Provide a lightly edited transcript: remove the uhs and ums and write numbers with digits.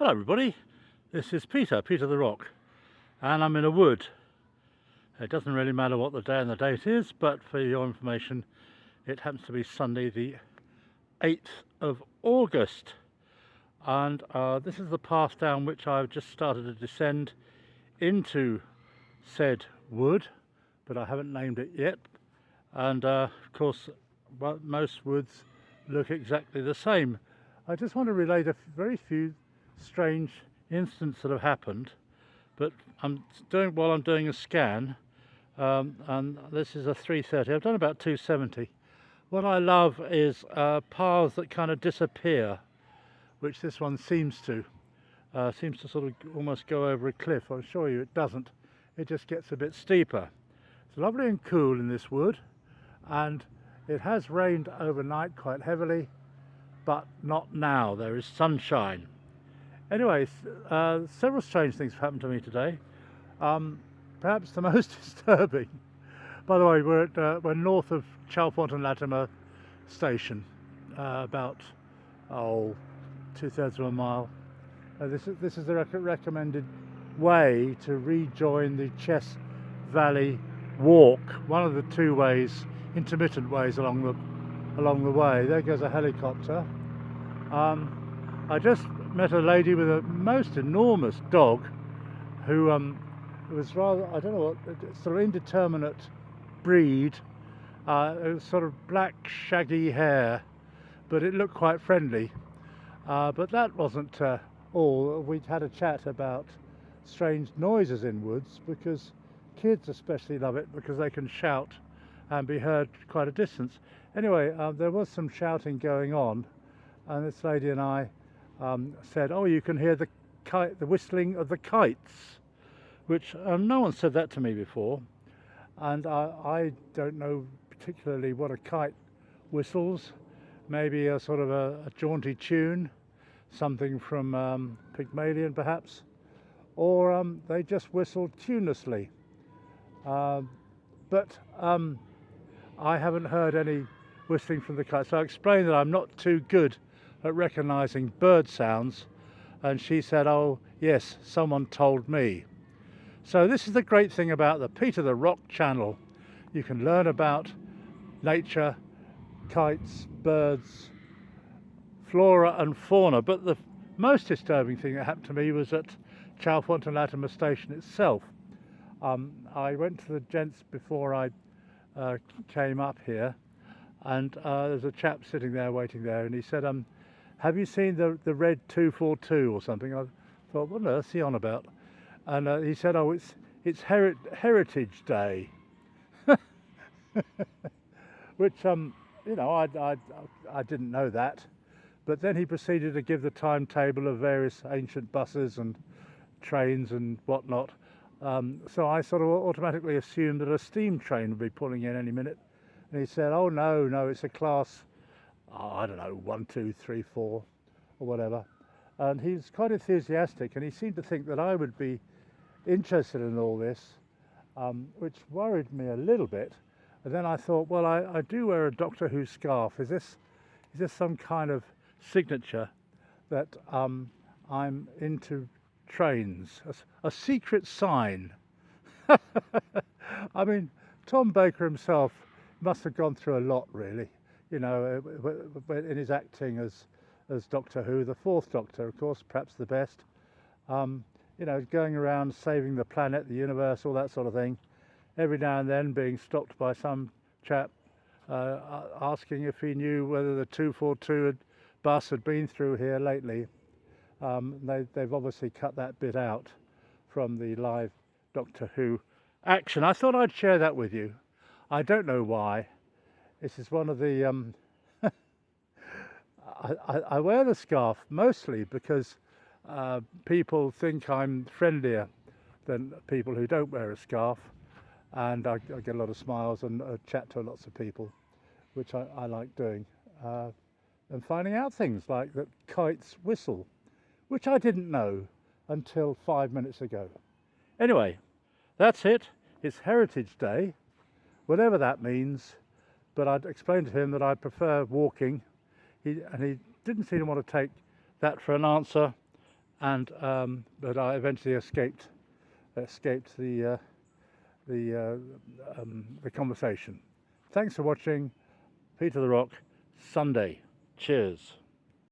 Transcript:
Hello everybody, this is Peter the Rock, and I'm in a wood. It doesn't really matter what the day and the date is, but for your information, it happens to be Sunday the 8th of August. And this is the path down which I've just started to descend into said wood, but I haven't named it yet. And of course, most woods look exactly the same. I just want to relate a very few strange incidents that have happened, but while I'm doing a scan, and this is a 330. I've done about 270. What I love is paths that kind of disappear, which this one seems to sort of almost go over a cliff. I'll assure you it doesn't. It just gets a bit steeper. It's lovely and cool in this wood, and it has rained overnight quite heavily, but not now. There is sunshine. Anyway, several strange things have happened to me today. Perhaps the most disturbing. By the way, we're north of Chalfont-on-Latimer station, about 2/3 of a mile. This is the recommended way to rejoin the Chess Valley walk. One of the two ways, intermittent ways along the way. There goes a helicopter. I just met a lady with a most enormous dog who was rather, I don't know what, sort of indeterminate breed. It was sort of black shaggy hair, but it looked quite friendly. But that wasn't all. We'd had a chat about strange noises in woods, because kids especially love it because they can shout and be heard quite a distance. Anyway, there was some shouting going on, and this lady and I said, "Oh, you can hear the whistling of the kites," which no one said that to me before, and I don't know particularly what a kite whistles. Maybe a sort of a jaunty tune, something from Pygmalion perhaps, or they just whistle tunelessly. But I haven't heard any whistling from the kite, so I explained that I'm not too good at recognising bird sounds, and she said, "Oh yes, someone told me." So this is the great thing about the Peter the Rock channel. You can learn about nature, kites, birds, flora and fauna. But the most disturbing thing that happened to me was at Chalfont-on-Latimer station itself. I went to the gents before I came up here, and there's a chap sitting there waiting there, and he said, "Have you seen the red 242 or something?" I thought, what on earth is he on about? And he said, "Oh, it's Heritage Day," which you know, I didn't know that. But then he proceeded to give the timetable of various ancient buses and trains and whatnot. So I sort of automatically assumed that a steam train would be pulling in any minute. And he said, "Oh no, it's a class, I don't know, 1, 2, 3, 4 or whatever." And he's quite enthusiastic, and he seemed to think that I would be interested in all this, which worried me a little bit. And then I thought, well, I do wear a Doctor Who scarf. Is this some kind of signature that I'm into trains, a secret sign? I mean, Tom Baker himself must have gone through a lot, really, you know, in his acting as Doctor Who, the fourth Doctor, of course, perhaps the best. You know, going around saving the planet, the universe, all that sort of thing. Every now and then being stopped by some chap asking if he knew whether the 242 bus had been through here lately. They've obviously cut that bit out from the live Doctor Who action. I thought I'd share that with you. I don't know why. This is one of the I wear the scarf mostly because people think I'm friendlier than people who don't wear a scarf, and I get a lot of smiles and chat to lots of people, which I like doing, and finding out things like that kites whistle, which I didn't know until 5 minutes ago. Anyway, that's it. It's Heritage Day, whatever that means, but I'd explained to him that I prefer walking. He didn't seem to want to take that for an answer, and but I eventually escaped the conversation. Thanks for watching. Peter the Rock, Sunday. Cheers.